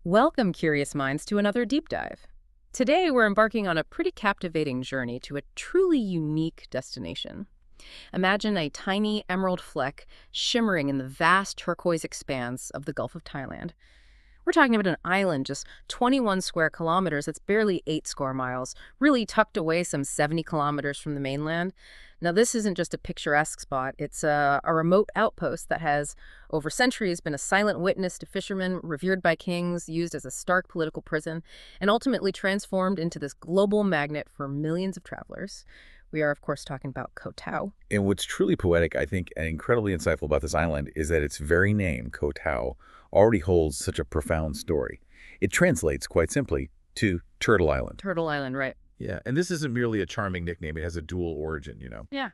Welcome, curious minds, to another deep dive. Today, we're embarking on a pretty captivating journey to a truly unique destination. Imagine a tiny emerald fleck shimmering in the vast turquoise expanse of the Gulf of Thailand. We're talking about an island just 21 square kilometers that's barely 8 square miles, really tucked away some 70 kilometers from the mainland. Now, this isn't just a picturesque spot, it's a remote outpost that has, over centuries, been a silent witness to fishermen, revered by kings, used as a stark political prison, and ultimately transformed into this global magnet for millions of travelers. We are, of course, talking about Koh Tao. And what's truly poetic, I think, and incredibly insightful about this island is that its very name, Koh Tao, already holds such a profound story. It translates, quite simply, to Turtle Island. Turtle Island, right? Yeah, and this isn't merely a charming nickname. It has a dual origin, Yeah.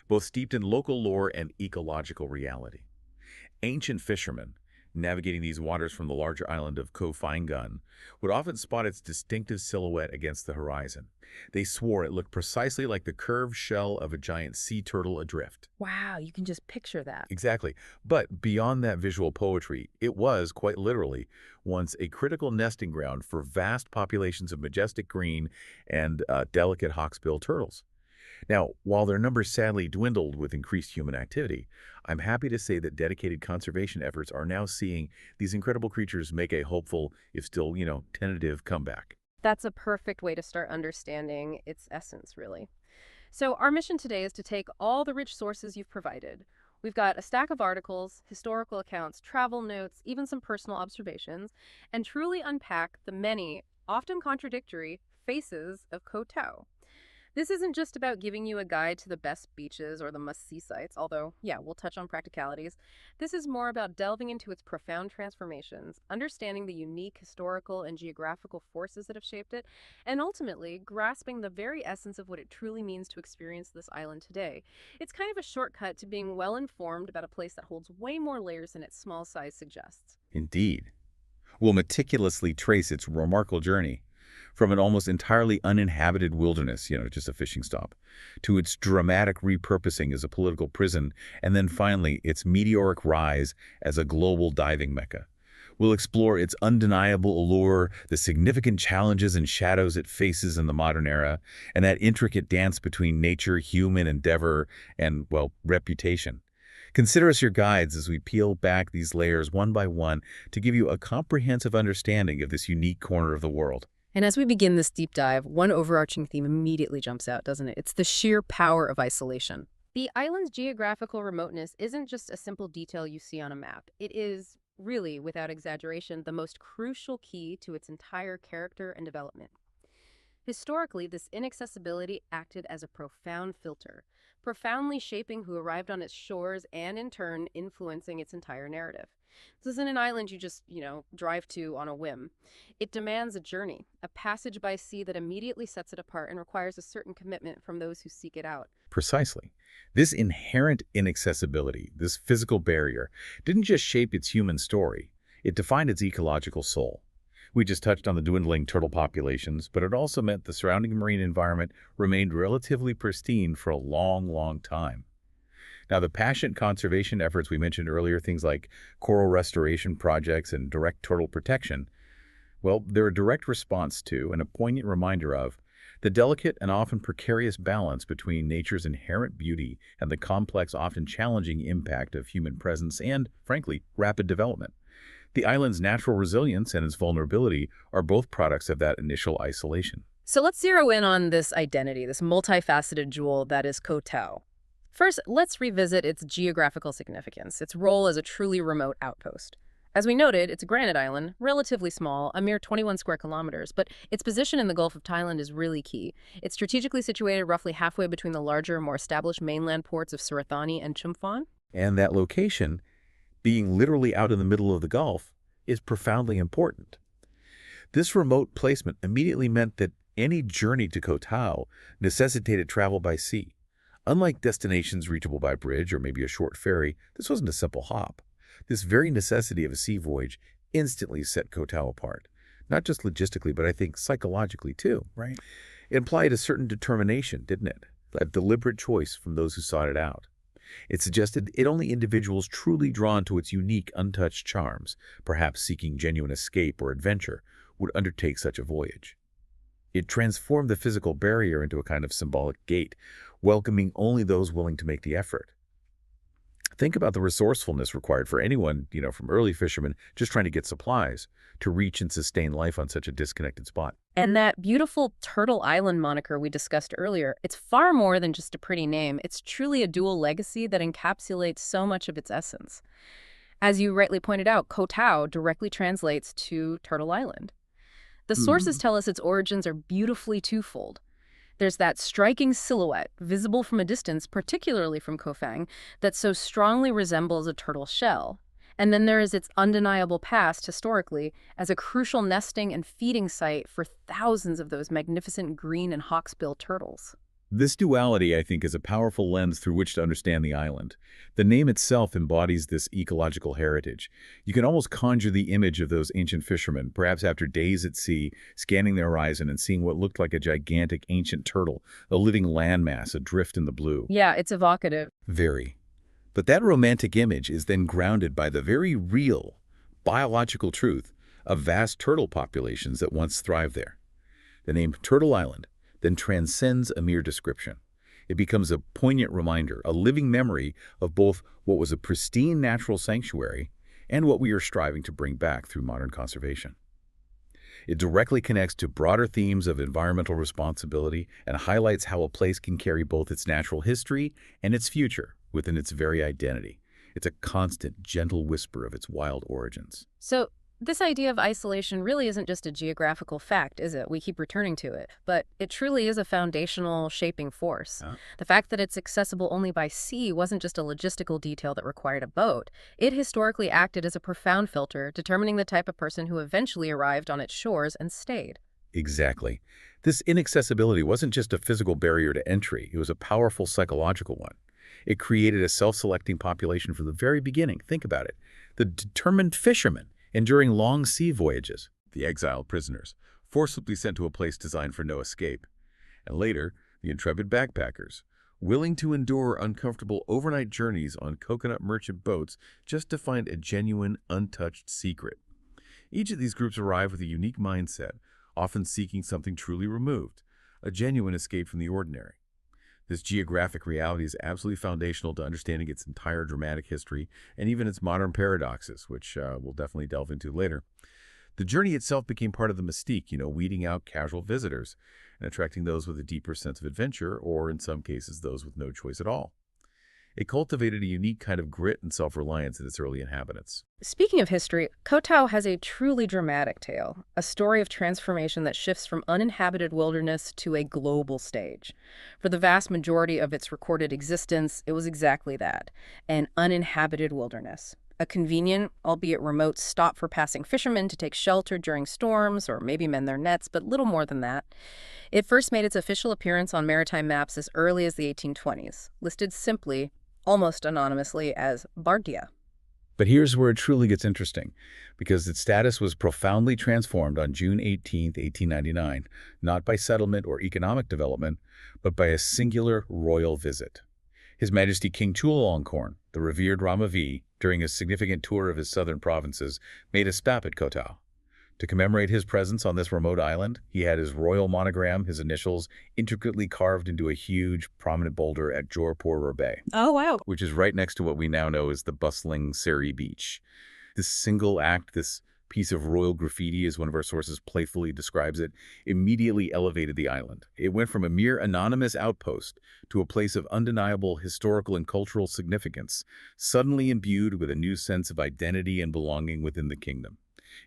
both steeped in local lore and ecological reality. Ancient fishermen, navigating these waters from the larger island of Koh Phangan, would often spot its distinctive silhouette against the horizon. They swore it looked precisely like the curved shell of a giant sea turtle adrift. Wow, you can just picture that. Exactly. But beyond that visual poetry, it was, quite literally, once a critical nesting ground for vast populations of majestic green and delicate hawksbill turtles. Now, while their numbers sadly dwindled with increased human activity, I'm happy to say that dedicated conservation efforts are now seeing these incredible creatures make a hopeful, if still, tentative comeback. That's a perfect way to start understanding its essence, really. So, our mission today is to take all the rich sources you've provided. We've got a stack of articles, historical accounts, travel notes, even some personal observations, and truly unpack the many, often contradictory, faces of Koh Tao. This isn't just about giving you a guide to the best beaches or the must-see sites, although, yeah, we'll touch on practicalities. This is more about delving into its profound transformations, understanding the unique historical and geographical forces that have shaped it, and ultimately grasping the very essence of what it truly means to experience this island today. It's kind of a shortcut to being well-informed about a place that holds way more layers than its small size suggests. Indeed. We'll meticulously trace its remarkable journey from an almost entirely uninhabited wilderness, just a fishing stop, to its dramatic repurposing as a political prison, and then finally its meteoric rise as a global diving mecca. We'll explore its undeniable allure, the significant challenges and shadows it faces in the modern era, and that intricate dance between nature, human endeavor, and, well, reputation. Consider us your guides as we peel back these layers one by one to give you a comprehensive understanding of this unique corner of the world. And as we begin this deep dive, one overarching theme immediately jumps out, doesn't it? It's the sheer power of isolation. The island's geographical remoteness isn't just a simple detail you see on a map. It is, really, without exaggeration, the most crucial key to its entire character and development. Historically, this inaccessibility acted as a profound filter, profoundly shaping who arrived on its shores and, in turn, influencing its entire narrative. This isn't an island you just, drive to on a whim. It demands a journey, a passage by sea that immediately sets it apart and requires a certain commitment from those who seek it out. Precisely. This inherent inaccessibility, this physical barrier, didn't just shape its human story. It defined its ecological soul. We just touched on the dwindling turtle populations, but it also meant the surrounding marine environment remained relatively pristine for a long, long time. Now, the passionate conservation efforts we mentioned earlier, things like coral restoration projects and direct turtle protection, well, they're a direct response to and a poignant reminder of the delicate and often precarious balance between nature's inherent beauty and the complex, often challenging impact of human presence and, frankly, rapid development. The island's natural resilience and its vulnerability are both products of that initial isolation. So let's zero in on this identity, this multifaceted jewel that is Koh Tao. First, let's revisit its geographical significance, its role as a truly remote outpost. As we noted, it's a granite island, relatively small, a mere 21 square kilometers, but its position in the Gulf of Thailand is really key. It's strategically situated roughly halfway between the larger, more established mainland ports of Surathani and Chumphon. And that location, being literally out in the middle of the Gulf, is profoundly important. This remote placement immediately meant that any journey to Koh Tao necessitated travel by sea. Unlike destinations reachable by bridge or maybe a short ferry, this wasn't a simple hop. This very necessity of a sea voyage instantly set Koh Tao apart. Not just logistically, but I think psychologically too. Right. It implied a certain determination, didn't it? A deliberate choice from those who sought it out. It suggested it only individuals truly drawn to its unique, untouched charms, perhaps seeking genuine escape or adventure, would undertake such a voyage. It transformed the physical barrier into a kind of symbolic gate, welcoming only those willing to make the effort. Think about the resourcefulness required for anyone, from early fishermen just trying to get supplies, to reach and sustain life on such a disconnected spot. And that beautiful Turtle Island moniker we discussed earlier, it's far more than just a pretty name. It's truly a dual legacy that encapsulates so much of its essence. As you rightly pointed out, Koh Tao directly translates to Turtle Island. The sources Mhm. tell us its origins are beautifully twofold. There's that striking silhouette, visible from a distance, particularly from Koh Phangan, that so strongly resembles a turtle shell. And then there is its undeniable past, historically, as a crucial nesting and feeding site for thousands of those magnificent green and hawksbill turtles. This duality, I think, is a powerful lens through which to understand the island. The name itself embodies this ecological heritage. You can almost conjure the image of those ancient fishermen, perhaps after days at sea, scanning the horizon and seeing what looked like a gigantic ancient turtle, a living landmass adrift in the blue. Yeah, it's evocative. Very. But that romantic image is then grounded by the very real, biological truth of vast turtle populations that once thrived there. The name Turtle Island then transcends a mere description. It becomes a poignant reminder, a living memory of both what was a pristine natural sanctuary and what we are striving to bring back through modern conservation. It directly connects to broader themes of environmental responsibility and highlights how a place can carry both its natural history and its future within its very identity. It's a constant, gentle whisper of its wild origins. So, this idea of isolation really isn't just a geographical fact, is it? We keep returning to it. But it truly is a foundational shaping force. Huh? The fact that it's accessible only by sea wasn't just a logistical detail that required a boat. It historically acted as a profound filter, determining the type of person who eventually arrived on its shores and stayed. Exactly. This inaccessibility wasn't just a physical barrier to entry, it was a powerful psychological one. It created a self-selecting population from the very beginning. Think about it. The determined fishermen enduring long sea voyages, the exiled prisoners, forcibly sent to a place designed for no escape, and later, the intrepid backpackers, willing to endure uncomfortable overnight journeys on coconut merchant boats just to find a genuine, untouched secret. Each of these groups arrived with a unique mindset, often seeking something truly removed, a genuine escape from the ordinary. This geographic reality is absolutely foundational to understanding its entire dramatic history and even its modern paradoxes, which we'll definitely delve into later. The journey itself became part of the mystique, weeding out casual visitors and attracting those with a deeper sense of adventure, or in some cases, those with no choice at all. It cultivated a unique kind of grit and self-reliance in its early inhabitants. Speaking of history, Koh Tao has a truly dramatic tale, a story of transformation that shifts from uninhabited wilderness to a global stage. For the vast majority of its recorded existence, it was exactly that, an uninhabited wilderness. A convenient, albeit remote, stop for passing fishermen to take shelter during storms or maybe mend their nets, but little more than that. It first made its official appearance on maritime maps as early as the 1820s, listed simply, almost anonymously, as Bardia. But here's where it truly gets interesting, because its status was profoundly transformed on June 18, 1899, not by settlement or economic development, but by a singular royal visit. His Majesty King Chulalongkorn, the revered Rama V, during a significant tour of his southern provinces, made a stop at Koh Tao. To commemorate his presence on this remote island, he had his royal monogram, his initials, intricately carved into a huge, prominent boulder at Johorpur Bay, Oh, wow. which is right next to what we now know as the bustling Seri Beach. This single act, this piece of royal graffiti, as one of our sources playfully describes it, immediately elevated the island. It went from a mere anonymous outpost to a place of undeniable historical and cultural significance, suddenly imbued with a new sense of identity and belonging within the kingdom.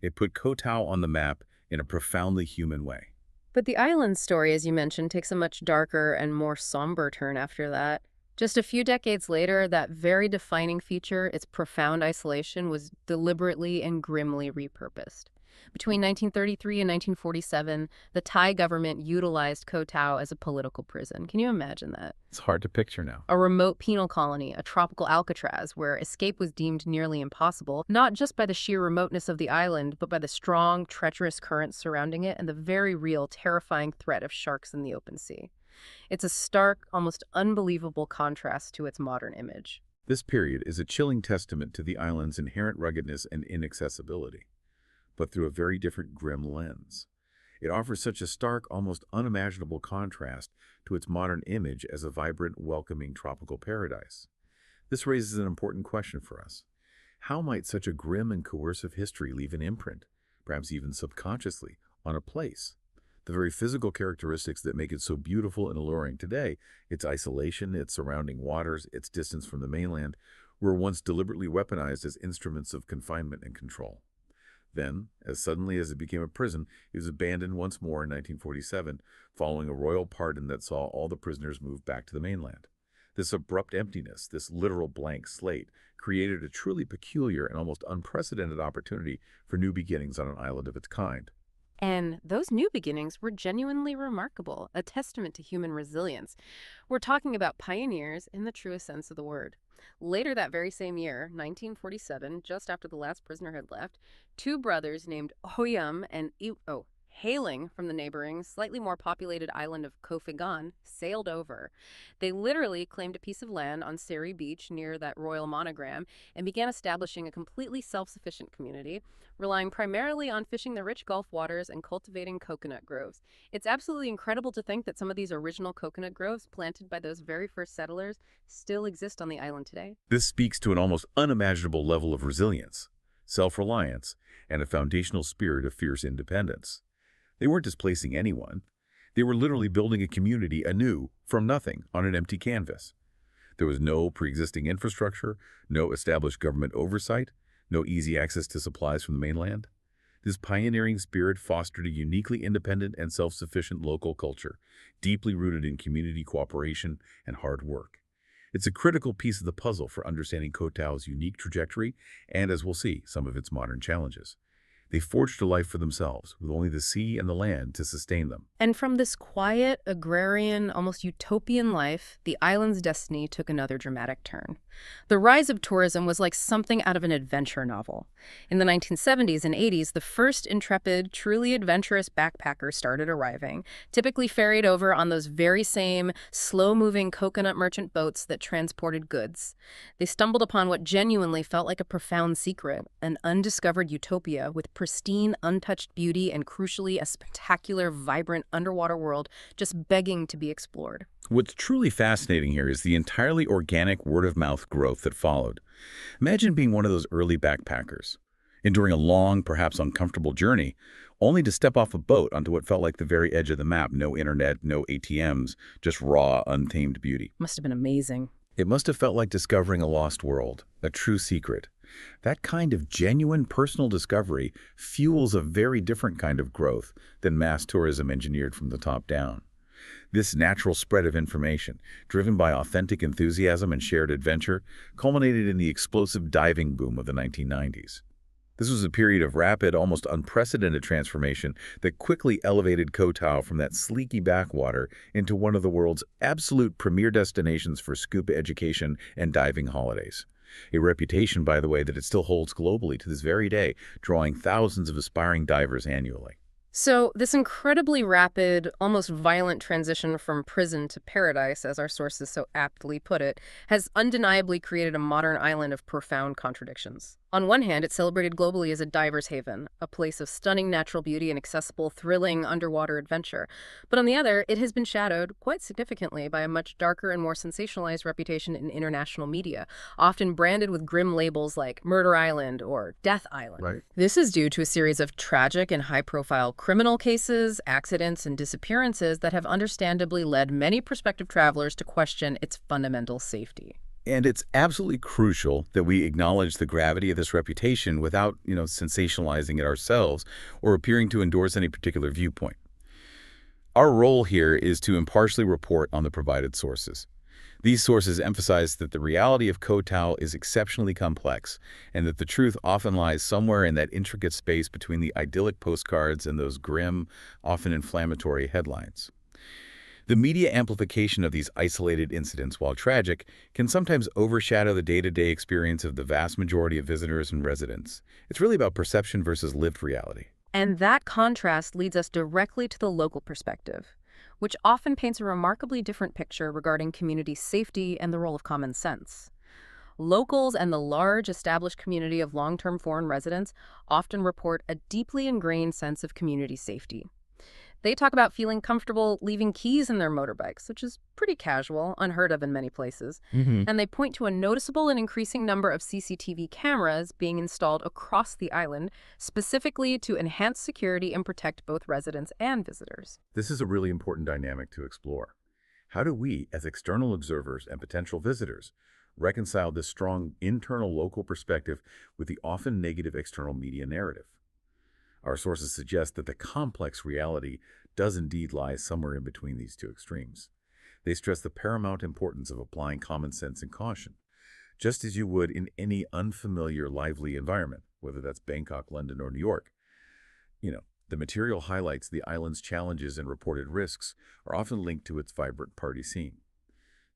It put Koh Tao on the map in a profoundly human way. But the island story, as you mentioned, takes a much darker and more somber turn after that. Just a few decades later, that very defining feature, its profound isolation, was deliberately and grimly repurposed. Between 1933 and 1947, the Thai government utilized Koh Tao as a political prison. Can you imagine that? It's hard to picture now. A remote penal colony, a tropical Alcatraz, where escape was deemed nearly impossible, not just by the sheer remoteness of the island, but by the strong, treacherous currents surrounding it and the very real, terrifying threat of sharks in the open sea. It's a stark, almost unbelievable contrast to its modern image. This period is a chilling testament to the island's inherent ruggedness and inaccessibility, but through a very different grim lens. It offers such a stark, almost unimaginable contrast to its modern image as a vibrant, welcoming tropical paradise. This raises an important question for us. How might such a grim and coercive history leave an imprint, perhaps even subconsciously, on a place? The very physical characteristics that make it so beautiful and alluring today, its isolation, its surrounding waters, its distance from the mainland, were once deliberately weaponized as instruments of confinement and control. Then, as suddenly as it became a prison, it was abandoned once more in 1947, following a royal pardon that saw all the prisoners move back to the mainland. This abrupt emptiness, this literal blank slate, created a truly peculiar and almost unprecedented opportunity for new beginnings on an island of its kind. And those new beginnings were genuinely remarkable, a testament to human resilience. We're talking about pioneers in the truest sense of the word. Later that very same year, 1947, just after the last prisoner had left, two brothers named Hoyam and hailing from the neighboring, slightly more populated island of Koh Phagan, sailed over. They literally claimed a piece of land on Seri Beach near that royal monogram and began establishing a completely self-sufficient community, relying primarily on fishing the rich Gulf waters and cultivating coconut groves. It's absolutely incredible to think that some of these original coconut groves planted by those very first settlers still exist on the island today. This speaks to an almost unimaginable level of resilience, self-reliance, and a foundational spirit of fierce independence. They weren't displacing anyone. They were literally building a community anew from nothing on an empty canvas. There was no pre-existing infrastructure, no established government oversight, no easy access to supplies from the mainland. This pioneering spirit fostered a uniquely independent and self-sufficient local culture, deeply rooted in community cooperation and hard work. It's a critical piece of the puzzle for understanding Koh Tao's unique trajectory and, as we'll see, some of its modern challenges. They forged a life for themselves, with only the sea and the land to sustain them. And from this quiet, agrarian, almost utopian life, the island's destiny took another dramatic turn. The rise of tourism was like something out of an adventure novel. In the 1970s and 80s, the first intrepid, truly adventurous backpackers started arriving, typically ferried over on those very same slow-moving coconut merchant boats that transported goods. They stumbled upon what genuinely felt like a profound secret, an undiscovered utopia with pristine, untouched beauty and, crucially, a spectacular, vibrant underwater world just begging to be explored. What's truly fascinating here is the entirely organic word-of-mouth growth that followed. Imagine being one of those early backpackers, enduring a long, perhaps uncomfortable journey, only to step off a boat onto what felt like the very edge of the map. No internet, no ATMs, just raw, untamed beauty. Must have been amazing. It must have felt like discovering a lost world, a true secret. That kind of genuine personal discovery fuels a very different kind of growth than mass tourism engineered from the top down. This natural spread of information, driven by authentic enthusiasm and shared adventure, culminated in the explosive diving boom of the 1990s. This was a period of rapid, almost unprecedented transformation that quickly elevated Koh Tao from that sleeky backwater into one of the world's absolute premier destinations for scuba education and diving holidays. A reputation, by the way, that it still holds globally to this very day, drawing thousands of aspiring divers annually. So this incredibly rapid, almost violent transition from prison to paradise, as our sources so aptly put it, has undeniably created a modern island of profound contradictions. On one hand, it's celebrated globally as a diver's haven, a place of stunning natural beauty and accessible, thrilling underwater adventure. But on the other, it has been shadowed quite significantly by a much darker and more sensationalized reputation in international media, often branded with grim labels like Murder Island or Death Island. Right. This is due to a series of tragic and high-profile criminal cases, accidents, and disappearances that have understandably led many prospective travelers to question its fundamental safety. And it's absolutely crucial that we acknowledge the gravity of this reputation without, sensationalizing it ourselves or appearing to endorse any particular viewpoint. Our role here is to impartially report on the provided sources. These sources emphasize that the reality of Koh Tao is exceptionally complex and that the truth often lies somewhere in that intricate space between the idyllic postcards and those grim, often inflammatory headlines. The media amplification of these isolated incidents, while tragic, can sometimes overshadow the day-to-day experience of the vast majority of visitors and residents. It's really about perception versus lived reality. And that contrast leads us directly to the local perspective. which often paints a remarkably different picture regarding community safety and the role of common sense. Locals and the large established community of long-term foreign residents often report a deeply ingrained sense of community safety. They talk about feeling comfortable leaving keys in their motorbikes, which is pretty casual, unheard of in many places. Hmm. And they point to a noticeable and increasing number of CCTV cameras being installed across the island, specifically to enhance security and protect both residents and visitors. This is a really important dynamic to explore. How do we, as external observers and potential visitors, reconcile this strong internal local perspective with the often negative external media narrative? Our sources suggest that the complex reality does indeed lie somewhere in between these two extremes. They stress the paramount importance of applying common sense and caution, just as you would in any unfamiliar, lively environment, whether that's Bangkok, London, or New York. The material highlights the island's challenges and reported risks are often linked to its vibrant party scene.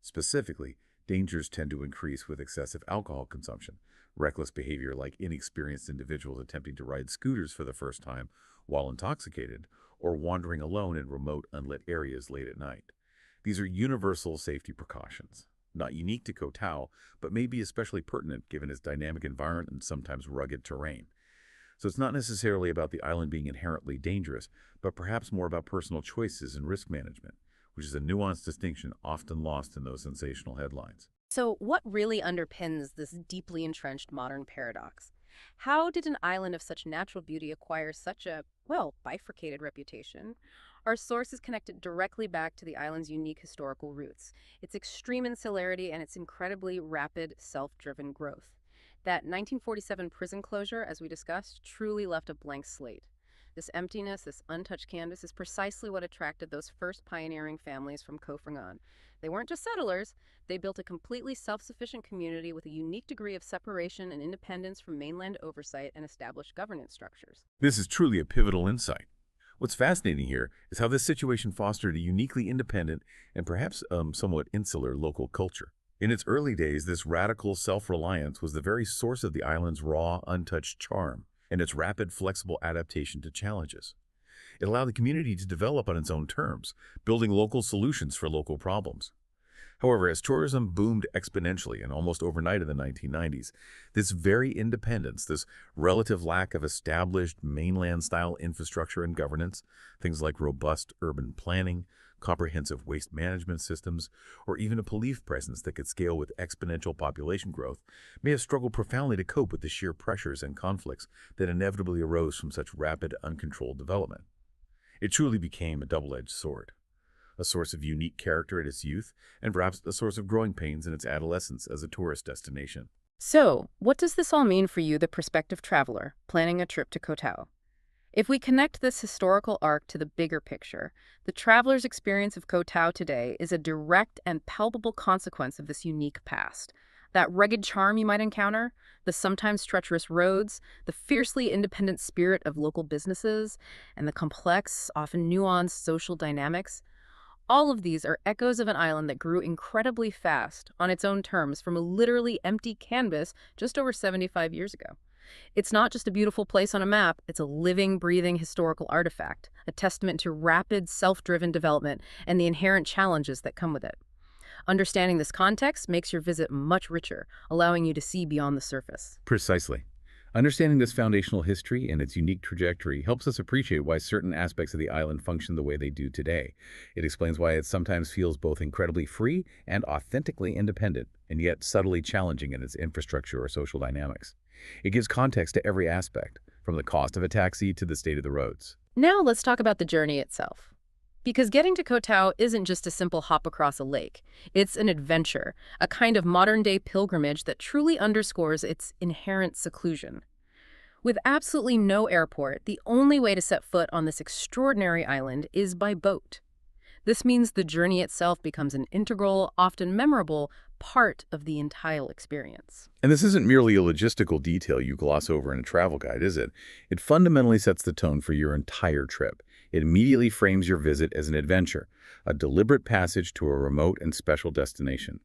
Specifically, dangers tend to increase with excessive alcohol consumption, reckless behavior like inexperienced individuals attempting to ride scooters for the first time while intoxicated, or wandering alone in remote, unlit areas late at night. These are universal safety precautions, not unique to Koh Tao, but may be especially pertinent given its dynamic environment and sometimes rugged terrain. So it's not necessarily about the island being inherently dangerous, but perhaps more about personal choices and risk management, which is a nuanced distinction often lost in those sensational headlines. So, what really underpins this deeply entrenched modern paradox? How did an island of such natural beauty acquire such a, well, bifurcated reputation? Our sources connect it directly back to the island's unique historical roots, its extreme insularity, and its incredibly rapid, self-driven growth. That 1947 prison closure, as we discussed, truly left a blank slate. This emptiness, this untouched canvas, is precisely what attracted those first pioneering families from Koh Phangan. They weren't just settlers, they built a completely self-sufficient community with a unique degree of separation and independence from mainland oversight and established governance structures. This is truly a pivotal insight. What's fascinating here is how this situation fostered a uniquely independent and perhaps somewhat insular local culture. In its early days, this radical self-reliance was the very source of the island's raw, untouched charm and its rapid, flexible adaptation to challenges. It allowed the community to develop on its own terms, building local solutions for local problems. However, as tourism boomed exponentially and almost overnight in the 1990s, this very independence, this relative lack of established mainland-style infrastructure and governance, things like robust urban planning, comprehensive waste management systems, or even a police presence that could scale with exponential population growth, may have struggled profoundly to cope with the sheer pressures and conflicts that inevitably arose from such rapid, uncontrolled development. It truly became a double-edged sword, a source of unique character in its youth, and perhaps a source of growing pains in its adolescence as a tourist destination. So, what does this all mean for you, the prospective traveler, planning a trip to Koh Tao? If we connect this historical arc to the bigger picture, the traveler's experience of Koh Tao today is a direct and palpable consequence of this unique past. That rugged charm you might encounter, the sometimes treacherous roads, the fiercely independent spirit of local businesses, and the complex, often nuanced social dynamics, all of these are echoes of an island that grew incredibly fast on its own terms from a literally empty canvas just over 75 years ago. It's not just a beautiful place on a map, it's a living, breathing historical artifact, a testament to rapid, self-driven development and the inherent challenges that come with it. Understanding this context makes your visit much richer, allowing you to see beyond the surface. Precisely. Understanding this foundational history and its unique trajectory helps us appreciate why certain aspects of the island function the way they do today. It explains why it sometimes feels both incredibly free and authentically independent, and yet subtly challenging in its infrastructure or social dynamics. It gives context to every aspect, from the cost of a taxi to the state of the roads. Now let's talk about the journey itself. Because getting to Koh Tao isn't just a simple hop across a lake. It's an adventure, a kind of modern-day pilgrimage that truly underscores its inherent seclusion. With absolutely no airport, the only way to set foot on this extraordinary island is by boat. This means the journey itself becomes an integral, often memorable, part of the entire experience. And this isn't merely a logistical detail you gloss over in a travel guide, is it? It fundamentally sets the tone for your entire trip. It immediately frames your visit as an adventure, a deliberate passage to a remote and special destination.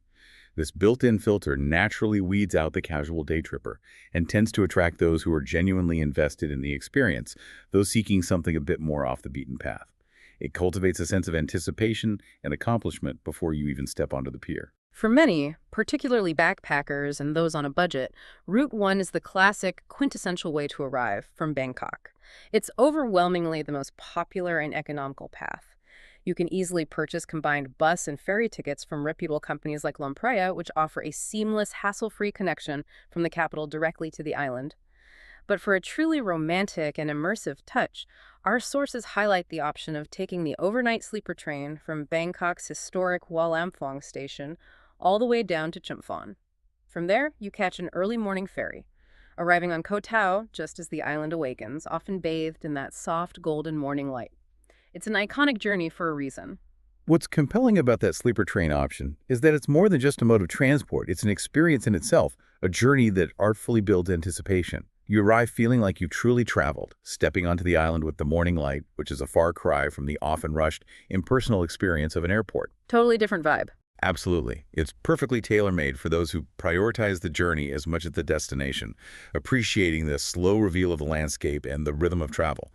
This built-in filter naturally weeds out the casual day tripper and tends to attract those who are genuinely invested in the experience, those seeking something a bit more off the beaten path. It cultivates a sense of anticipation and accomplishment before you even step onto the pier. For many, particularly backpackers and those on a budget, Route 1 is the classic, quintessential way to arrive from Bangkok. It's overwhelmingly the most popular and economical path. You can easily purchase combined bus and ferry tickets from reputable companies like Lampraya, which offer a seamless, hassle-free connection from the capital directly to the island. But for a truly romantic and immersive touch, our sources highlight the option of taking the overnight sleeper train from Bangkok's historic Hua station all the way down to Chumpphon. From there, you catch an early morning ferry, arriving on Koh Tao just as the island awakens, often bathed in that soft golden morning light. It's an iconic journey for a reason. What's compelling about that sleeper train option is that it's more than just a mode of transport. It's an experience in itself, a journey that artfully builds anticipation. You arrive feeling like you've truly traveled, stepping onto the island with the morning light, which is a far cry from the often rushed, impersonal experience of an airport. Totally different vibe. Absolutely. It's perfectly tailor-made for those who prioritize the journey as much as the destination, appreciating the slow reveal of the landscape and the rhythm of travel.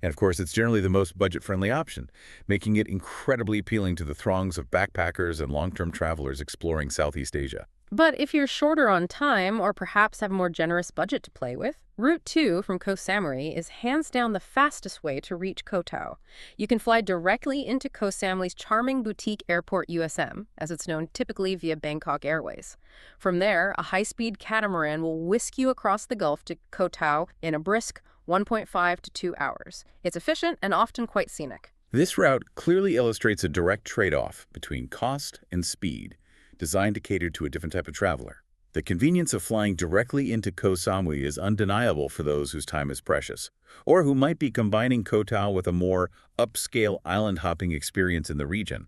And of course, it's generally the most budget-friendly option, making it incredibly appealing to the throngs of backpackers and long-term travelers exploring Southeast Asia. But if you're shorter on time or perhaps have a more generous budget to play with, Route 2 from Koh Samui is hands down the fastest way to reach Koh Tao. You can fly directly into Koh Samui's charming boutique airport USM, as it's known typically via Bangkok Airways. From there, a high-speed catamaran will whisk you across the Gulf to Koh Tao in a brisk 1.5 to 2 hours. It's efficient and often quite scenic. This route clearly illustrates a direct trade-off between cost and speed, designed to cater to a different type of traveler. The convenience of flying directly into Koh Samui is undeniable for those whose time is precious, or who might be combining Koh Tao with a more upscale island-hopping experience in the region.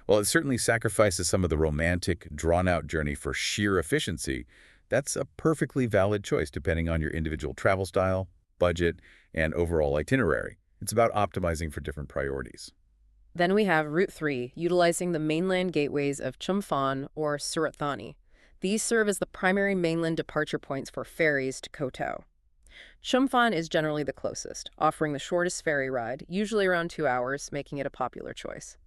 While it certainly sacrifices some of the romantic, drawn-out journey for sheer efficiency, that's a perfectly valid choice depending on your individual travel style, budget, and overall itinerary. It's about optimizing for different priorities. Then we have Route 3, utilizing the mainland gateways of Chumpphon or Surat Thani. These serve as the primary mainland departure points for ferries to Koh Tao. Chumpphon is generally the closest, offering the shortest ferry ride, usually around 2 hours, making it a popular choice.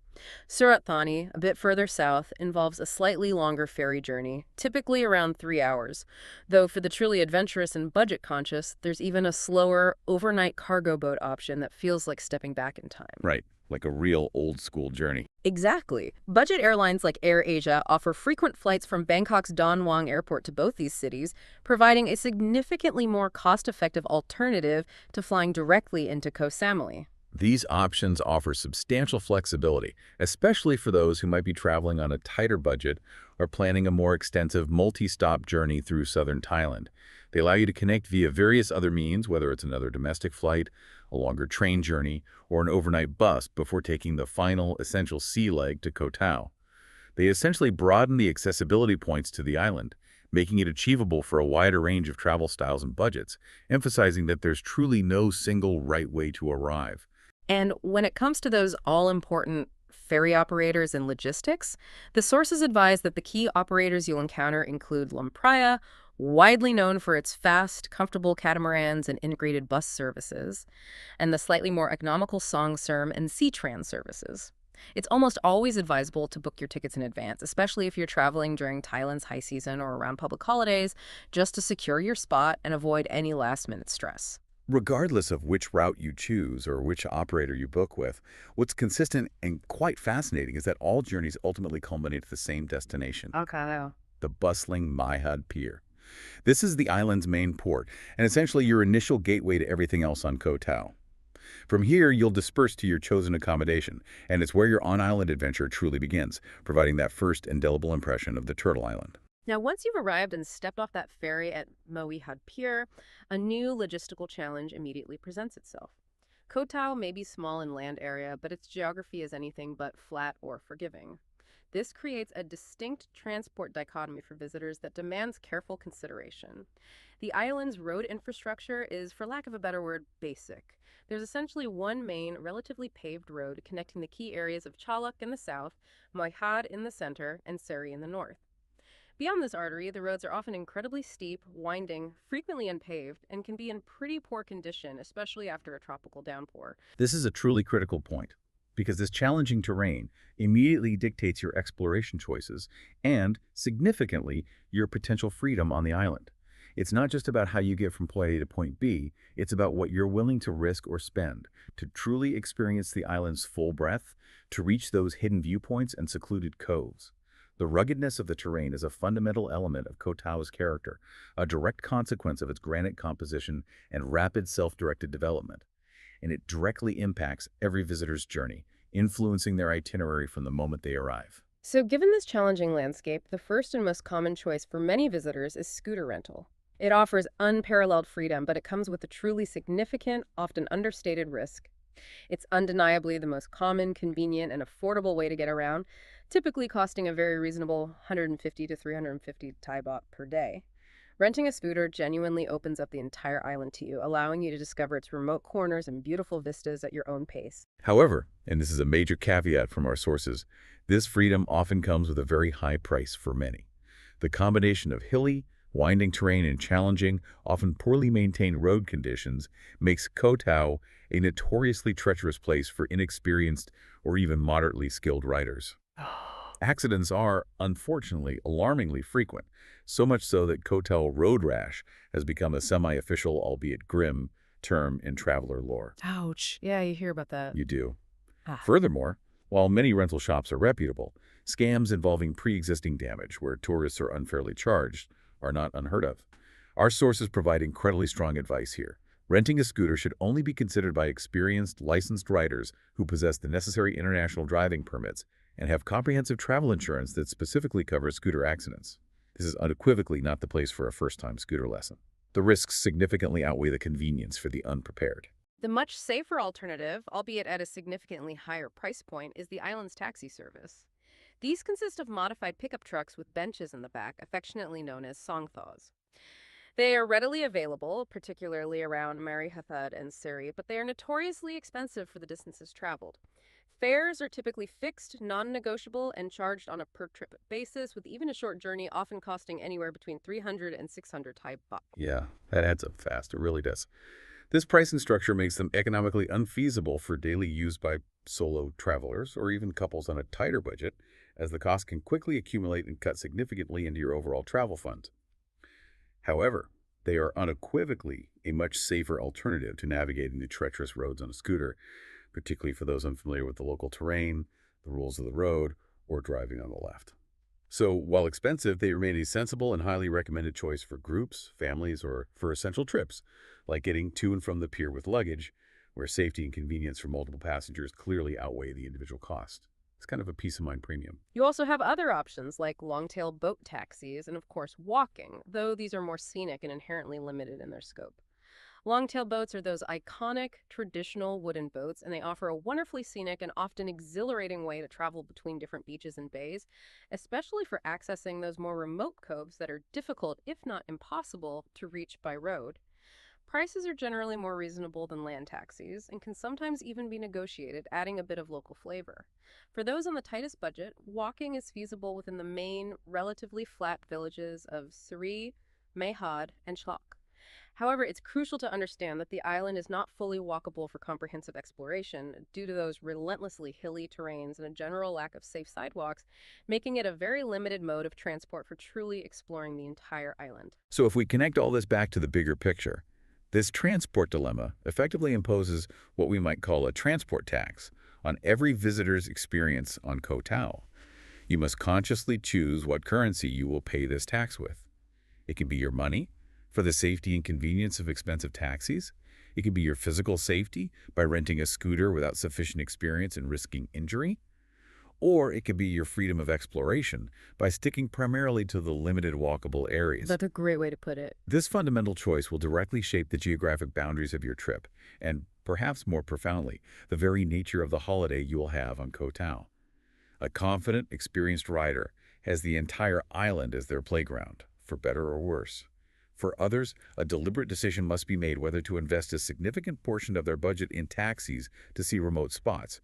Surat Thani, a bit further south, involves a slightly longer ferry journey, typically around 3 hours, though for the truly adventurous and budget-conscious, there's even a slower, overnight cargo boat option that feels like stepping back in time. Right, like a real old-school journey. Exactly. Budget airlines like AirAsia offer frequent flights from Bangkok's Don Mueang Airport to both these cities, providing a significantly more cost-effective alternative to flying directly into Koh Samui. These options offer substantial flexibility, especially for those who might be traveling on a tighter budget or planning a more extensive multi-stop journey through southern Thailand. They allow you to connect via various other means, whether it's another domestic flight, a longer train journey, or an overnight bus before taking the final essential sea leg to Koh Tao. They essentially broaden the accessibility points to the island, making it achievable for a wider range of travel styles and budgets, emphasizing that there's truly no single right way to arrive. And when it comes to those all-important ferry operators and logistics, the sources advise that the key operators you'll encounter include Lampraya, widely known for its fast, comfortable catamarans and integrated bus services, and the slightly more economical Songserm and Seatran services. It's almost always advisable to book your tickets in advance, especially if you're traveling during Thailand's high season or around public holidays, just to secure your spot and avoid any last-minute stress. Regardless of which route you choose or which operator you book with, what's consistent and quite fascinating is that all journeys ultimately culminate at the same destination, Okay. the bustling Mai Had Pier. This is the island's main port, and essentially your initial gateway to everything else on Koh Tao. From here, you'll disperse to your chosen accommodation, and it's where your on-island adventure truly begins, providing that first indelible impression of the Turtle Island. Now, once you've arrived and stepped off that ferry at Mai Had Pier, a new logistical challenge immediately presents itself. Koh Tao may be small in land area, but its geography is anything but flat or forgiving. This creates a distinct transport dichotomy for visitors that demands careful consideration. The island's road infrastructure is, for lack of a better word, basic. There's essentially one main, relatively paved road connecting the key areas of Chalak in the south, Mai Had in the center, and Seri in the north. Beyond this artery, the roads are often incredibly steep, winding, frequently unpaved, and can be in pretty poor condition, especially after a tropical downpour. This is a truly critical point. because this challenging terrain immediately dictates your exploration choices and, significantly, your potential freedom on the island. It's not just about how you get from point A to point B, it's about what you're willing to risk or spend to truly experience the island's full breadth, to reach those hidden viewpoints and secluded coves. The ruggedness of the terrain is a fundamental element of Koh Tao's character, a direct consequence of its granite composition and rapid self-directed development, and it directly impacts every visitor's journey, influencing their itinerary from the moment they arrive. So, given this challenging landscape, the first and most common choice for many visitors is scooter rental. It offers unparalleled freedom, but it comes with a truly significant, often understated risk. It's undeniably the most common, convenient, and affordable way to get around, typically costing a very reasonable 150 to 350 Thai baht per day. Renting a scooter genuinely opens up the entire island to you, allowing you to discover its remote corners and beautiful vistas at your own pace. However, and this is a major caveat from our sources, this freedom often comes with a very high price for many. The combination of hilly, winding terrain and challenging, often poorly maintained road conditions makes Koh Tao a notoriously treacherous place for inexperienced or even moderately skilled riders. Accidents are, unfortunately, alarmingly frequent, so much so that Koh Tao road rash has become a semi-official, albeit grim, term in traveler lore. Ouch. Yeah, you hear about that. You do. Ah. Furthermore, while many rental shops are reputable, scams involving pre-existing damage where tourists are unfairly charged are not unheard of. Our sources provide incredibly strong advice here. Renting a scooter should only be considered by experienced, licensed riders who possess the necessary international driving permits and have comprehensive travel insurance that specifically covers scooter accidents. This is unequivocally not the place for a first-time scooter lesson. The risks significantly outweigh the convenience for the unprepared. The much safer alternative, albeit at a significantly higher price point, is the island's taxi service. These consist of modified pickup trucks with benches in the back, affectionately known as songthaws. They are readily available, particularly around Marihathad and Seri, but they are notoriously expensive for the distances traveled. Fares are typically fixed, non-negotiable, and charged on a per-trip basis, with even a short journey often costing anywhere between 300 and 600 Thai baht. Yeah, that adds up fast. It really does. This pricing structure makes them economically unfeasible for daily use by solo travelers or even couples on a tighter budget, as the cost can quickly accumulate and cut significantly into your overall travel fund. However, they are unequivocally a much safer alternative to navigating the treacherous roads on a scooter, particularly for those unfamiliar with the local terrain, the rules of the road, or driving on the left. So, while expensive, they remain a sensible and highly recommended choice for groups, families, or for essential trips, like getting to and from the pier with luggage, where safety and convenience for multiple passengers clearly outweigh the individual cost. It's kind of a peace of mind premium. You also have other options like long-tail boat taxis and, of course, walking, though these are more scenic and inherently limited in their scope. Long-tail boats are those iconic, traditional wooden boats, and they offer a wonderfully scenic and often exhilarating way to travel between different beaches and bays, especially for accessing those more remote coves that are difficult, if not impossible, to reach by road. Prices are generally more reasonable than land taxis and can sometimes even be negotiated, adding a bit of local flavor. For those on the tightest budget, walking is feasible within the main, relatively flat villages of Seri, Mehad, and Chlok. However, it's crucial to understand that the island is not fully walkable for comprehensive exploration due to those relentlessly hilly terrains and a general lack of safe sidewalks, making it a very limited mode of transport for truly exploring the entire island. So if we connect all this back to the bigger picture, this transport dilemma effectively imposes what we might call a transport tax on every visitor's experience on Koh Tao. You must consciously choose what currency you will pay this tax with. It can be your money, for the safety and convenience of expensive taxis. It can be your physical safety by renting a scooter without sufficient experience and risking injury. Or it could be your freedom of exploration by sticking primarily to the limited walkable areas. That's a great way to put it. This fundamental choice will directly shape the geographic boundaries of your trip and, perhaps more profoundly, the very nature of the holiday you will have on Koh Tao. A confident, experienced rider has the entire island as their playground, for better or worse. For others, a deliberate decision must be made whether to invest a significant portion of their budget in taxis to see remote spots,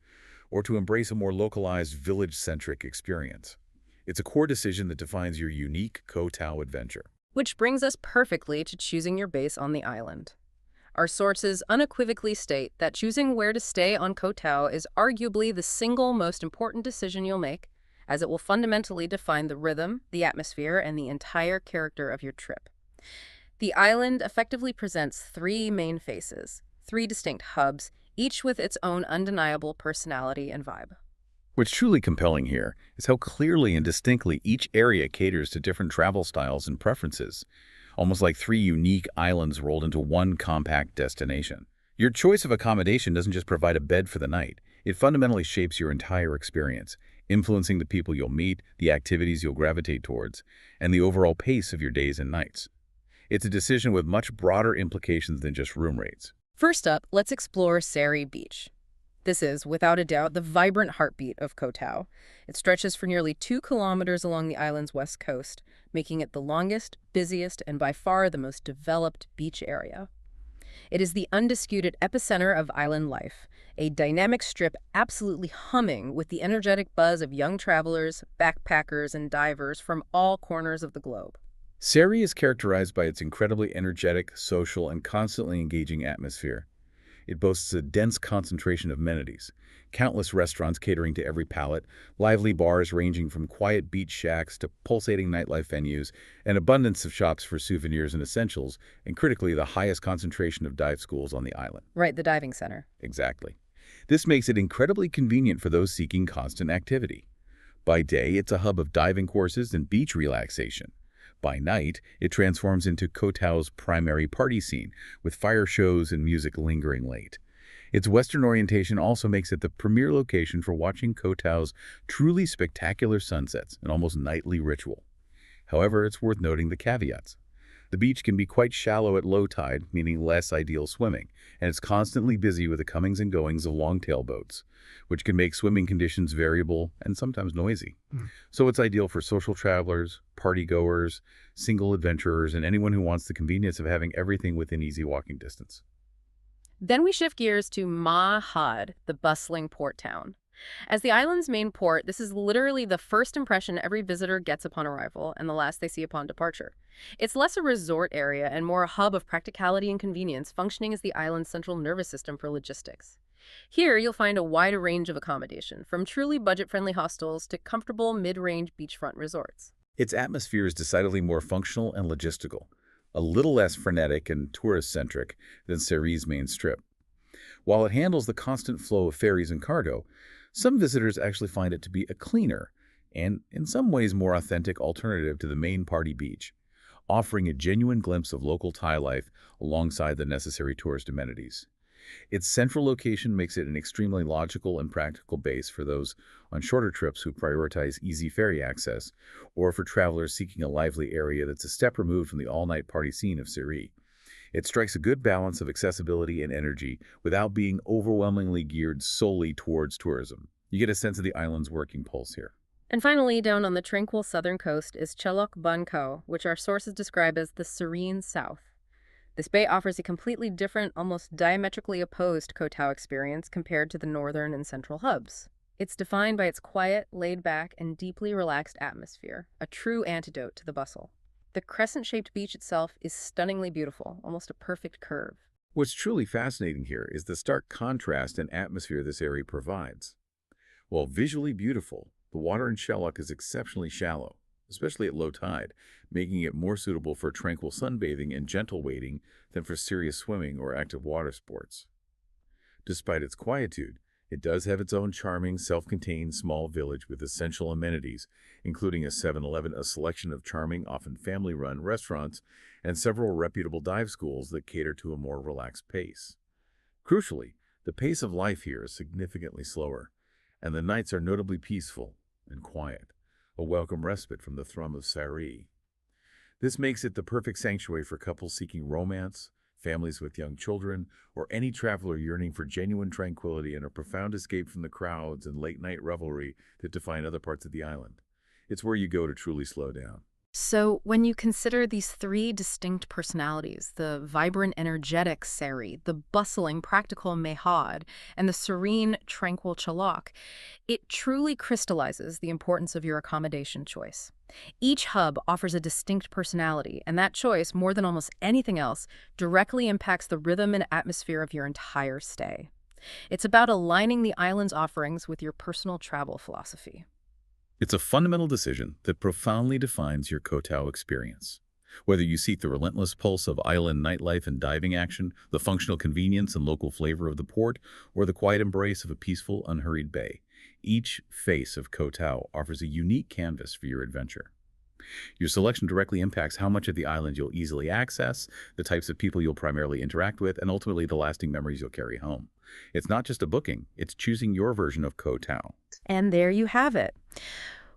or to embrace a more localized, village-centric experience. It's a core decision that defines your unique Koh Tao adventure. Which brings us perfectly to choosing your base on the island. Our sources unequivocally state that choosing where to stay on Koh Tao is arguably the single most important decision you'll make, as it will fundamentally define the rhythm, the atmosphere, and the entire character of your trip. The island effectively presents three main faces, three distinct hubs, each with its own undeniable personality and vibe. What's truly compelling here is how clearly and distinctly each area caters to different travel styles and preferences, almost like three unique islands rolled into one compact destination. Your choice of accommodation doesn't just provide a bed for the night, it fundamentally shapes your entire experience, influencing the people you'll meet, the activities you'll gravitate towards, and the overall pace of your days and nights. It's a decision with much broader implications than just room rates. First up, let's explore Seri Beach. This is, without a doubt, the vibrant heartbeat of Koh Tao. It stretches for nearly 2 kilometers along the island's west coast, making it the longest, busiest, and by far the most developed beach area. It is the undisputed epicenter of island life, a dynamic strip absolutely humming with the energetic buzz of young travelers, backpackers, and divers from all corners of the globe. Seri is characterized by its incredibly energetic, social, and constantly engaging atmosphere. It boasts a dense concentration of amenities, countless restaurants catering to every palate, lively bars ranging from quiet beach shacks to pulsating nightlife venues, an abundance of shops for souvenirs and essentials, and critically, the highest concentration of dive schools on the island. Right, the diving center. Exactly. This makes it incredibly convenient for those seeking constant activity. By day, it's a hub of diving courses and beach relaxation. By night, it transforms into Koh Tao's primary party scene, with fire shows and music lingering late. Its Western orientation also makes it the premier location for watching Koh Tao's truly spectacular sunsets, an almost nightly ritual. However, it's worth noting the caveats. The beach can be quite shallow at low tide, meaning less ideal swimming, and it's constantly busy with the comings and goings of long-tail boats, which can make swimming conditions variable and sometimes noisy. So it's ideal for social travelers, party-goers, single adventurers, and anyone who wants the convenience of having everything within easy walking distance. Then we shift gears to Ma Had, the bustling port town. As the island's main port, this is literally the first impression every visitor gets upon arrival and the last they see upon departure. It's less a resort area and more a hub of practicality and convenience, functioning as the island's central nervous system for logistics. Here, you'll find a wide range of accommodation, from truly budget-friendly hostels to comfortable mid-range beachfront resorts. Its atmosphere is decidedly more functional and logistical, a little less frenetic and tourist-centric than Seri's main strip. While it handles the constant flow of ferries and cargo, some visitors actually find it to be a cleaner and, in some ways, more authentic alternative to the main party beach, offering a genuine glimpse of local Thai life alongside the necessary tourist amenities. Its central location makes it an extremely logical and practical base for those on shorter trips who prioritize easy ferry access, or for travelers seeking a lively area that's a step removed from the all-night party scene of Seri. It strikes a good balance of accessibility and energy without being overwhelmingly geared solely towards tourism. You get a sense of the island's working pulse here. And finally, down on the tranquil southern coast is Chelok Bun Ko, which our sources describe as the serene south. This bay offers a completely different, almost diametrically opposed Koh Tao experience compared to the northern and central hubs. It's defined by its quiet, laid-back, and deeply relaxed atmosphere, a true antidote to the bustle. The crescent-shaped beach itself is stunningly beautiful, almost a perfect curve. What's truly fascinating here is the stark contrast and atmosphere this area provides. While visually beautiful, the water in Chelok is exceptionally shallow, especially at low tide, making it more suitable for tranquil sunbathing and gentle wading than for serious swimming or active water sports. Despite its quietude, it does have its own charming, self-contained small village with essential amenities, including a 7-Eleven, a selection of charming, often family-run restaurants, and several reputable dive schools that cater to a more relaxed pace. Crucially, the pace of life here is significantly slower, and the nights are notably peaceful and quiet, a welcome respite from the thrum of Seri. This makes it the perfect sanctuary for couples seeking romance, families with young children, or any traveler yearning for genuine tranquility and a profound escape from the crowds and late-night revelry that define other parts of the island. It's where you go to truly slow down. So, when you consider these three distinct personalities, the vibrant, energetic Seri, the bustling, practical Mehad, and the serene, tranquil Chalak, it truly crystallizes the importance of your accommodation choice. Each hub offers a distinct personality, and that choice, more than almost anything else, directly impacts the rhythm and atmosphere of your entire stay. It's about aligning the island's offerings with your personal travel philosophy. It's a fundamental decision that profoundly defines your Koh Tao experience. Whether you seek the relentless pulse of island nightlife and diving action, the functional convenience and local flavor of the port, or the quiet embrace of a peaceful, unhurried bay, each face of Koh Tao offers a unique canvas for your adventure. Your selection directly impacts how much of the island you'll easily access, the types of people you'll primarily interact with, and ultimately the lasting memories you'll carry home. It's not just a booking, it's choosing your version of Koh Tao. And there you have it.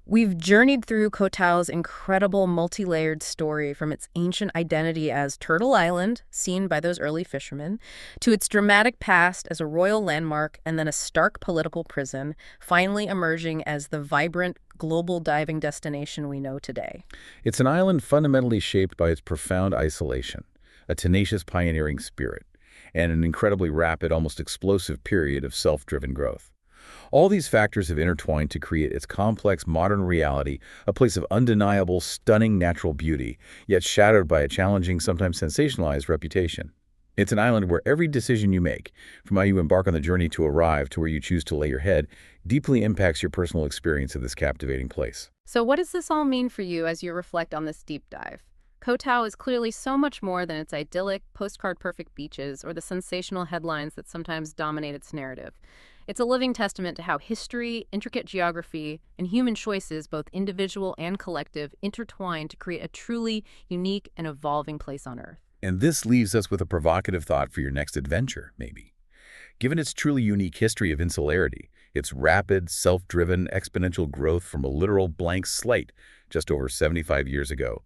We've journeyed through Koh Tao's incredible multi-layered story, from its ancient identity as Turtle Island, seen by those early fishermen, to its dramatic past as a royal landmark and then a stark political prison, finally emerging as the vibrant global diving destination we know today. It's an island fundamentally shaped by its profound isolation, a tenacious pioneering spirit, and an incredibly rapid, almost explosive period of self-driven growth. All these factors have intertwined to create its complex modern reality, a place of undeniable, stunning natural beauty, yet shadowed by a challenging, sometimes sensationalized reputation. It's an island where every decision you make, from how you embark on the journey to arrive to where you choose to lay your head, deeply impacts your personal experience of this captivating place. So what does this all mean for you as you reflect on this deep dive? Koh Tao is clearly so much more than its idyllic, postcard-perfect beaches or the sensational headlines that sometimes dominate its narrative. It's a living testament to how history, intricate geography, and human choices, both individual and collective, intertwine to create a truly unique and evolving place on Earth. And this leaves us with a provocative thought for your next adventure, maybe. Given its truly unique history of insularity, its rapid, self-driven, exponential growth from a literal blank slate just over 75 years ago,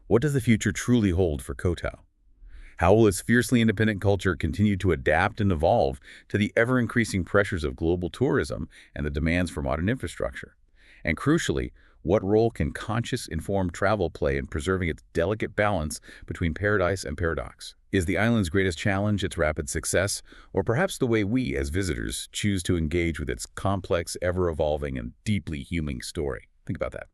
what does the future truly hold for Koh Tao? How will its fiercely independent culture continue to adapt and evolve to the ever-increasing pressures of global tourism and the demands for modern infrastructure? And crucially, what role can conscious, informed travel play in preserving its delicate balance between paradise and paradox? Is the island's greatest challenge its rapid success, or perhaps the way we, as visitors, choose to engage with its complex, ever-evolving, and deeply human story? Think about that.